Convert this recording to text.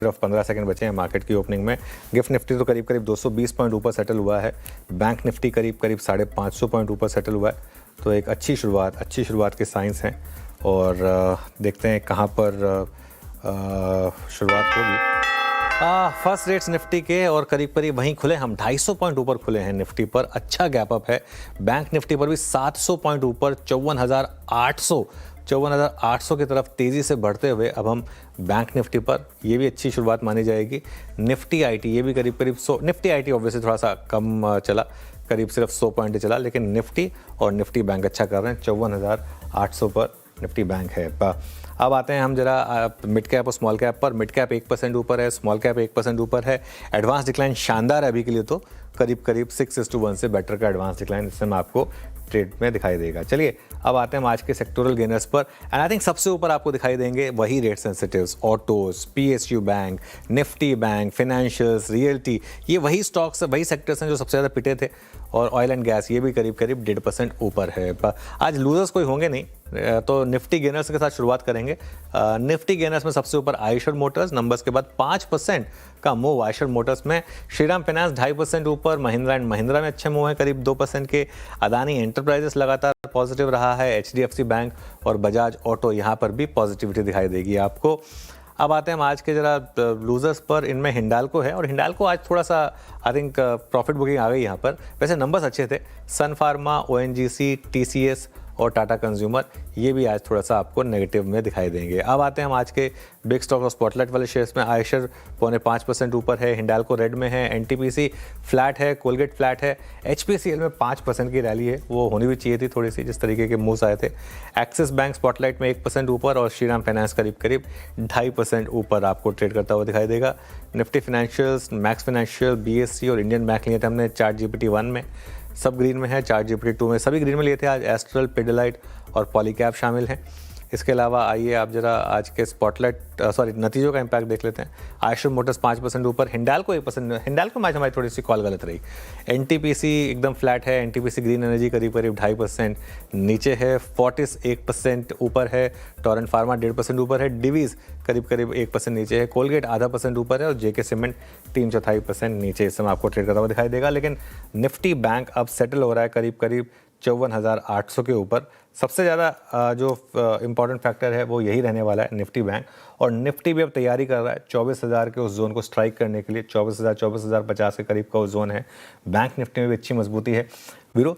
सिर्फ 15 सेकंड बचे हैं मार्केट की ओपनिंग में। गिफ्ट निफ्टी तो करीब करीब 220 पॉइंट ऊपर सेटल हुआ है। बैंक निफ्टी करीब करीब 550 पॉइंट ऊपर सेटल हुआ है। तो एक अच्छी शुरुआत के साइंस हैं और देखते हैं कहाँ पर शुरुआत होगी। फर्स्ट रेट्स निफ्टी के और करीब करीब वहीं खुले, हम 250 पॉइंट ऊपर खुले हैं निफ्टी पर, अच्छा गैप अप है। बैंक निफ्टी पर भी 700 पॉइंट ऊपर 54,800 की तरफ तेज़ी से बढ़ते हुए अब हम बैंक निफ्टी पर, ये भी अच्छी शुरुआत मानी जाएगी। निफ्टी आईटी ये भी करीब करीब 100, निफ्टी आईटी ऑब्वियसली थोड़ा सा कम चला, करीब सिर्फ 100 पॉइंट चला, लेकिन निफ्टी और निफ्टी बैंक अच्छा कर रहे हैं। 54,800 पर निफ्टी बैंक है। अब आते हैं हम जरा मिड कैप और स्मॉल कैप पर। मिड कैप 1% ऊपर है, स्मॉल कैप 1% ऊपर है। एडवांस डिक्लाइन शानदार है अभी के लिए, तो करीब करीब 6:1 से बेटर का एडवांस डिक्लाइन इस समय आपको ट्रेड में दिखाई देगा। चलिए अब आते हैं आज के सेक्टोरल गेनर्स पर एंड आई थिंक सबसे ऊपर आपको दिखाई देंगे वही rate sensitives, autos, PSU bank, Nifty bank, financials, realty, ये वही स्टॉक्स, वही सेक्टर्स हैं जो सबसे ज़्यादा पिटे थे। और ऑयल एंड गैस ये भी करीब करीब 1.5% ऊपर है। आज लूजर्स कोई होंगे नहीं, तो निफ्टी गेनर्स के साथ शुरुआत करेंगे। निफ्टी गेनर्स में सबसे ऊपर आयशर मोटर्स, नंबर्स के बाद 5% का मूव आयशर मोटर्स में। श्रीराम फाइनेंस 2.5% ऊपर, महिंद्रा एंड महिंद्रा में अच्छे मूव है करीब 2% के। अदानी एंटरप्राइजेस लगातार पॉजिटिव रहा है। एचडीएफसी बैंक और बजाज ऑटो यहाँ पर भी पॉजिटिविटी दिखाई देगी आपको। अब आते हैं हम आज के जरा लूजर्स पर। इनमें हिंडाल्को है और हिंडाल्को आज थोड़ा सा आई थिंक प्रॉफिट बुकिंग आ गई यहाँ पर। वैसे नंबर्स अच्छे थे। सन फार्मा, ओएनजीसी, टीसीएस और टाटा कंज्यूमर ये भी आज थोड़ा सा आपको नेगेटिव में दिखाई देंगे। अब आते हैं हम आज के बिग स्टॉक और स्पॉटलाइट वाले शेयर्स में। आयशर 0.5% ऊपर है, हिंडाल्को रेड में है, एनटीपीसी फ्लैट है, कोलगेट फ्लैट है। एचपीसीएल में 5% की रैली है, वो होनी भी चाहिए थी थोड़ी सी, जिस तरीके के मूव्स आए थे। एक्सिस बैंक स्पॉटलाइट में 1% ऊपर और श्रीराम फाइनेंस करीब करीब 2.5% ऊपर आपको ट्रेड करता हुआ दिखाई देगा। Nifty financials, max financial, BSc और इंडियन बैंक लिए थे हमने। चार्ट जीपीटी 1 में सब ग्रीन में है, चार्ट जीपीटी 2 में सभी ग्रीन में लिए थे आज। एस्ट्रल, पिडिलाइट और पॉलीकैब शामिल हैं। इसके अलावा आइए आप जरा आज के नतीजों का इम्पैक्ट देख लेते हैं। आयशर मोटर्स 5% ऊपर, हिंडाल्को 1%, हिंडाल्को में आज हमारी थोड़ी सी कॉल गलत रही। एनटीपीसी एकदम फ्लैट है, एनटीपीसी ग्रीन एनर्जी करीब करीब 2.5% नीचे है। फोर्टिस 1% ऊपर है, टोरेंट फार्मा 1.5% ऊपर है, डिवीज करीब करीब 1% नीचे है, कोलगेट 0.5% ऊपर है और जेके सीमेंट 3/4% नीचे इस समय आपको ट्रेड करता हुआ दिखाई देगा। लेकिन निफ्टी बैंक अब सेटल हो रहा है करीब करीब 54,800 के ऊपर। सबसे ज़्यादा जो इम्पॉर्टेंट फैक्टर है वो यही रहने वाला है, निफ्टी बैंक। और निफ्टी भी अब तैयारी कर रहा है 24,000 के उस जोन को स्ट्राइक करने के लिए। 24,050 के करीब का उस जोन है। बैंक निफ्टी में भी अच्छी मजबूती है। वीरो